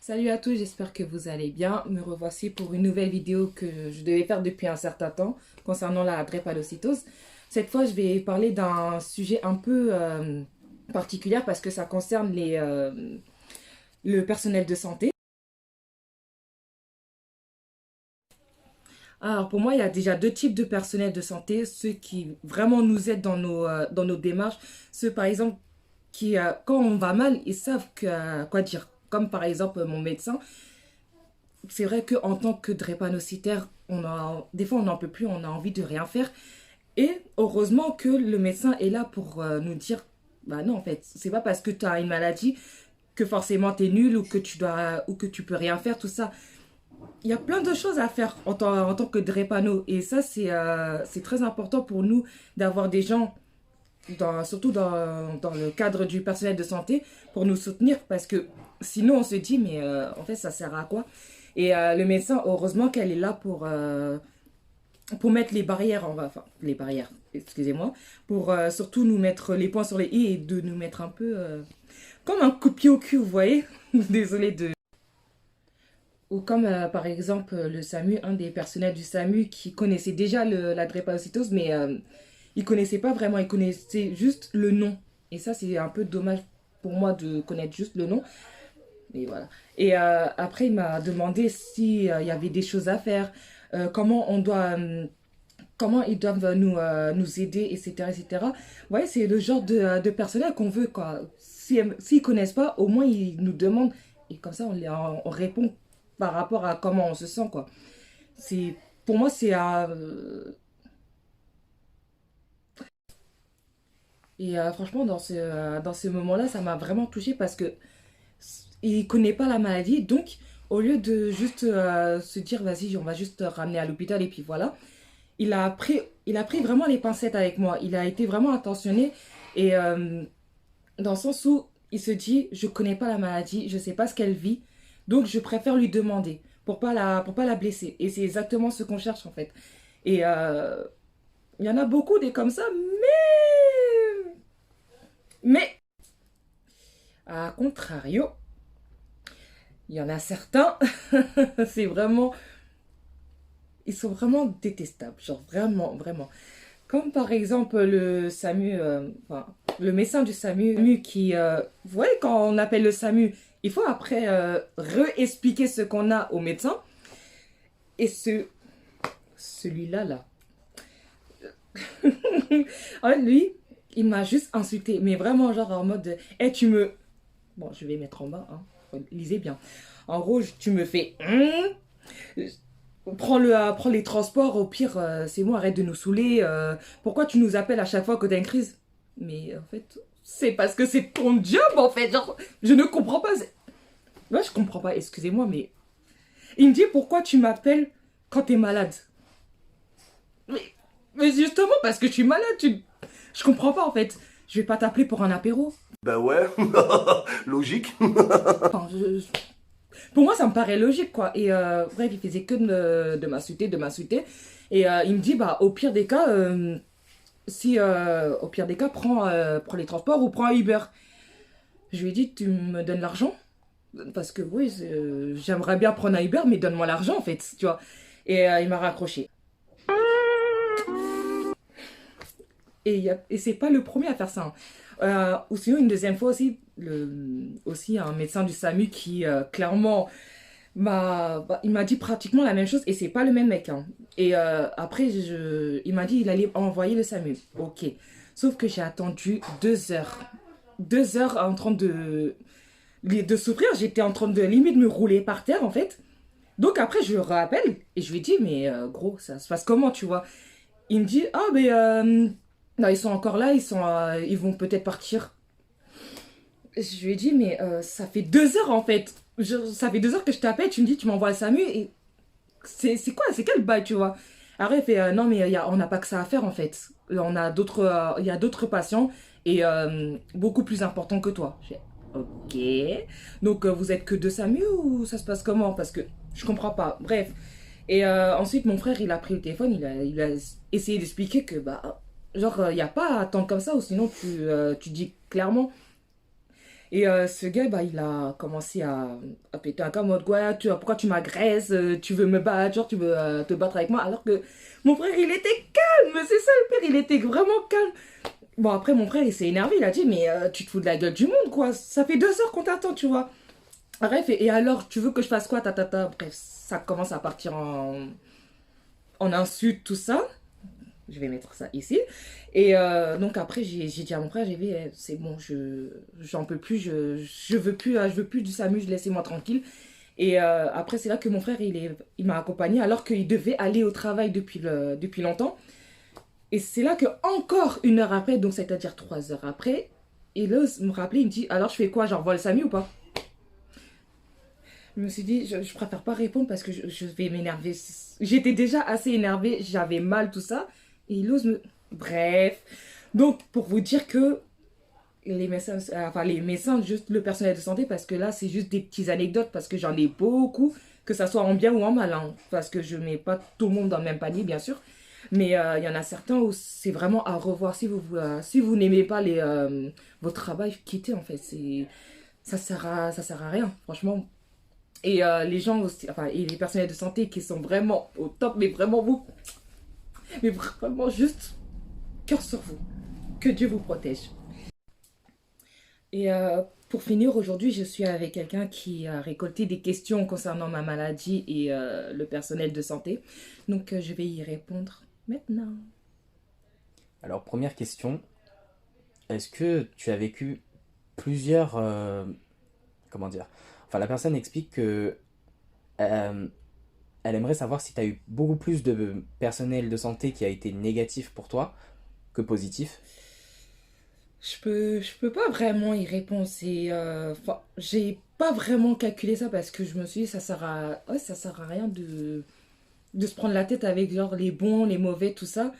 Salut à tous, j'espère que vous allez bien. Me revoici pour une nouvelle vidéo que je devais faire depuis un certain temps concernant la drépanocytose. Cette fois, je vais parler d'un sujet un peu particulier parce que ça concerne le personnel de santé. Alors pour moi, il y a déjà deux types de personnel de santé. Ceux qui vraiment nous aident dans nos démarches. Ceux par exemple qui, quand on va mal, ils savent quoi dire. Comme par exemple mon médecin. C'est vrai qu'en tant que drépanocytaire, des fois on n'en peut plus, on a envie de rien faire. Et heureusement que le médecin est là pour nous dire, bah non en fait, c'est pas parce que tu as une maladie que forcément tu es nul ou que tu peux rien faire, tout ça. Il y a plein de choses à faire en tant que drépano. Et ça, c'est très important pour nous d'avoir des gens, surtout dans le cadre du personnel de santé, pour nous soutenir. Parce que sinon, on se dit, mais en fait, ça sert à quoi? Et le médecin, heureusement qu'elle est là pour mettre les barrières, enfin, les barrières, excusez-moi, pour surtout nous mettre les points sur les i et de nous mettre un peu comme un coup de pied au cul, vous voyez? Désolée de. Ou comme par exemple le SAMU, un des personnels du SAMU qui connaissait déjà la drépanocytose, mais il connaissait pas vraiment, il connaissait juste le nom. Et ça, c'est un peu dommage pour moi de connaître juste le nom. Et voilà. Et après, il m'a demandé s'il y avait des choses à faire, comment on doit, comment ils doivent nous aider, etc., etc. Ouais, c'est le genre de personnel qu'on veut, quoi. S'ils connaissent pas, au moins ils nous demandent. Et comme ça, on répond par rapport à comment on se sent, quoi. C'est, pour moi, c'est et franchement, dans ce moment-là, ça m'a vraiment touchée parce que il connaît pas la maladie, donc au lieu de juste se dire vas-y, on va juste te ramener à l'hôpital et puis voilà, il a pris vraiment les pincettes avec moi. Il a été vraiment attentionné et dans le sens où il se dit je connais pas la maladie, je sais pas ce qu'elle vit, donc je préfère lui demander pour pas la blesser. Et c'est exactement ce qu'on cherche en fait. Et il y en a beaucoup des comme ça, mais à contrario, il y en a certains, c'est vraiment ils sont vraiment détestables, genre vraiment, vraiment. Comme par exemple le SAMU, enfin, le médecin du SAMU qui, vous voyez, quand on appelle le SAMU, il faut après réexpliquer ce qu'on a au médecin. Et celui-là, là, en fait, lui, il m'a juste insulté, mais vraiment, genre en mode, eh, tu me. Bon, je vais mettre en bas, hein, lisez bien. En gros, tu me fais. Prends les transports, au pire, c'est moi, arrête de nous saouler. Pourquoi tu nous appelles à chaque fois que t'as une crise? Mais en fait, c'est parce que c'est ton job, en fait. Genre, je ne comprends pas. Moi, je comprends pas, excusez-moi, mais. Il me dit pourquoi tu m'appelles quand t'es malade? Mais, mais justement, parce que je suis malade, je comprends pas, en fait. Je vais pas t'appeler pour un apéro. Ben ouais, logique. Enfin, pour moi, ça me paraît logique, quoi. Et bref, il faisait que de m'insulter, de m'insulter. Et il me dit, bah, au pire des cas, au pire des cas, prends les transports ou prends un Uber. Je lui ai dit, tu me donnes l'argent? Parce que oui, j'aimerais bien prendre un Uber, mais donne-moi l'argent, en fait, tu vois. Et il m'a raccroché. Et c'est pas le premier à faire ça, hein. Ou sinon, une deuxième fois aussi, aussi un médecin du SAMU qui, clairement, il m'a dit pratiquement la même chose et c'est pas le même mec, hein. Et après, il m'a dit il allait envoyer le SAMU. Ok. Sauf que j'ai attendu 2 heures. 2 heures en train de souffrir. J'étais en train de limite me rouler par terre en fait. Donc après, je le rappelle et je lui dis mais gros, ça se passe comment, tu vois? Il me dit ah mais non, ils sont encore là, ils vont peut-être partir. Je lui ai dit, mais ça fait 2 heures en fait. Ça fait 2 heures que je t'appelle, tu me dis, tu m'envoies le SAMU et c'est quoi, c'est quel bail, tu vois? Après, il fait, non, mais on n'a pas que ça à faire en fait. Il y a d'autres patients et beaucoup plus importants que toi. J'ai ok. Donc, vous êtes que deux SAMU ou ça se passe comment? Parce que je comprends pas. Bref. Et ensuite, mon frère, il a pris le téléphone, il a essayé d'expliquer que, bah, genre, il n'y a pas à attendre comme ça ou sinon tu dis clairement. Et ce gars, bah, il a commencé à péter un câble en mode, ouais, pourquoi tu m'agresses, tu veux me battre, genre tu veux te battre avec moi, alors que mon frère, il était calme, c'est ça le pire, il était vraiment calme. Bon, après, mon frère, il s'est énervé, il a dit, mais tu te fous de la gueule du monde, quoi, ça fait 2 heures qu'on t'attend, tu vois. Bref, et alors, tu veux que je fasse quoi, tatata, bref, ça commence à partir en insultes, tout ça. Je vais mettre ça ici. Et donc après, j'ai dit à mon frère, j'ai dit, eh, c'est bon, j'en peux plus, je veux plus du SAMU, laissez-moi tranquille. Et après, c'est là que mon frère, il m'a accompagné alors qu'il devait aller au travail depuis longtemps. Et c'est là que encore 1 heure après, donc c'est-à-dire 3 heures après, il ose me rappeler, il me dit, alors je fais quoi, j'envoie le SAMU ou pas? Je me suis dit, je préfère pas répondre parce que je vais m'énerver. J'étais déjà assez énervée, j'avais mal, tout ça. Et il ose me... Bref. Donc, pour vous dire que les médecins, juste le personnel de santé, parce que là, c'est juste des petites anecdotes, parce que j'en ai beaucoup, que ça soit en bien ou en mal, hein, parce que je mets pas tout le monde dans le même panier, bien sûr. Mais il y en a certains où c'est vraiment à revoir. Si vous n'aimez pas votre travail, quittez, en fait. Ça sert à rien, franchement. Et les gens aussi, enfin, et les personnels de santé qui sont vraiment au top, mais vraiment juste, cœur sur vous. Que Dieu vous protège. Et pour finir, aujourd'hui, je suis avec quelqu'un qui a récolté des questions concernant ma maladie et le personnel de santé. Donc, je vais y répondre maintenant. Alors, première question, est-ce que tu as vécu plusieurs... comment dire? Enfin, la personne explique que euh, elle aimerait savoir si tu as eu beaucoup plus de personnel de santé qui a été négatif pour toi que positif. Je peux pas vraiment y répondre. Enfin, j'ai pas vraiment calculé ça parce que je me suis dit, ouais, ça sert à rien de se prendre la tête avec genre les bons, les mauvais, tout ça.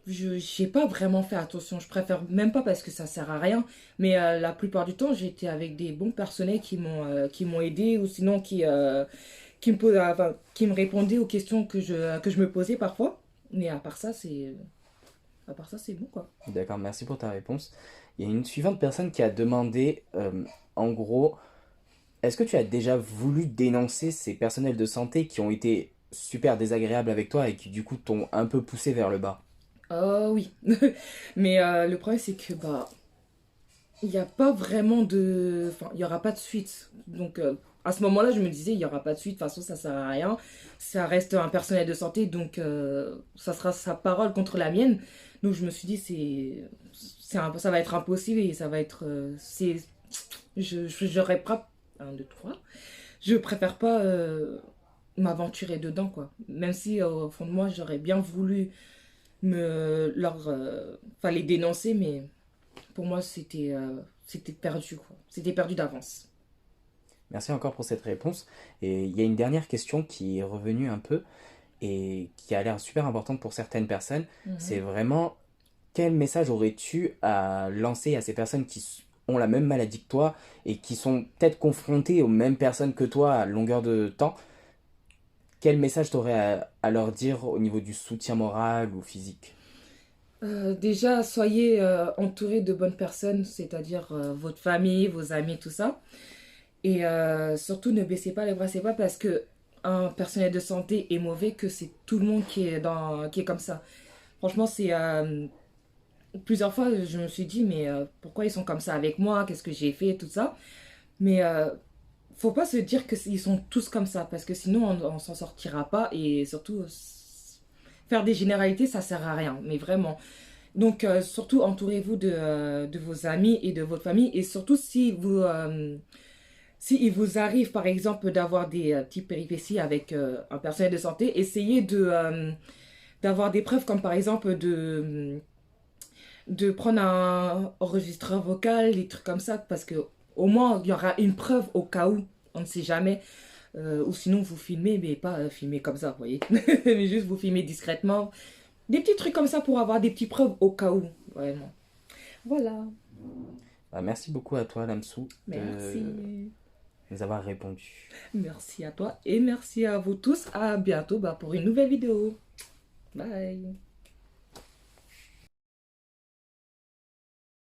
J'ai pas vraiment fait attention. Je préfère même pas parce que ça sert à rien. Mais la plupart du temps, j'étais avec des bons personnels qui m'ont aidé ou sinon qui me répondaient aux questions que je me posais parfois. Mais à part ça, c'est bon quoi. D'accord, merci pour ta réponse. Il y a une suivante personne qui a demandé, en gros, est-ce que tu as déjà voulu dénoncer ces personnels de santé qui ont été super désagréables avec toi et qui du coup t'ont un peu poussé vers le bas? Oui. Mais le problème, c'est que bah, il n'y a pas vraiment de. Enfin, il n'y aura pas de suite. Donc, à ce moment-là, je me disais, il n'y aura pas de suite. De toute façon, ça sert à rien. Ça reste un personnel de santé, donc ça sera sa parole contre la mienne. Donc, je me suis dit, ça va être impossible et ça va être. J'aurais pas. Un, deux, trois. Je préfère pas m'aventurer dedans, quoi. Même si, au fond de moi, j'aurais bien voulu enfin, les dénoncer, mais pour moi, c'était perdu, quoi. C'était perdu d'avance. Merci encore pour cette réponse. Et il y a une dernière question qui est revenue un peu et qui a l'air super importante pour certaines personnes. C'est Mhm. vraiment quel message aurais-tu à lancer à ces personnes qui ont la même maladie que toi et qui sont peut-être confrontées aux mêmes personnes que toi à longueur de temps? Quel message t'aurais à leur dire au niveau du soutien moral ou physique? Déjà, soyez entouré de bonnes personnes, c'est-à-dire votre famille, vos amis, tout ça. Et surtout, ne baissez pas les bras. C'est pas parce que un personnel de santé est mauvais que c'est tout le monde qui est comme ça. Franchement, c'est plusieurs fois, je me suis dit, mais pourquoi ils sont comme ça avec moi? Qu'est-ce que j'ai fait? Tout ça. Mais faut pas se dire qu'ils sont tous comme ça, parce que sinon on s'en sortira pas. Et surtout, faire des généralités, ça sert à rien. Mais vraiment. Donc, surtout, entourez-vous de vos amis et de votre famille. Et surtout, si il vous arrive, par exemple, d'avoir des petites péripéties avec un personnel de santé, essayez d'avoir des preuves, comme par exemple de prendre un enregistreur vocal, des trucs comme ça, parce que au moins il y aura une preuve au cas où, on ne sait jamais. Ou sinon vous filmez, mais pas filmer comme ça, vous voyez. Mais juste vous filmez discrètement. Des petits trucs comme ça pour avoir des petites preuves au cas où, vraiment. Voilà. Bah, merci beaucoup à toi, Lamsou, de Merci. nous avoir répondu. Merci à toi et merci à vous tous. À bientôt bah, pour une nouvelle vidéo. Bye.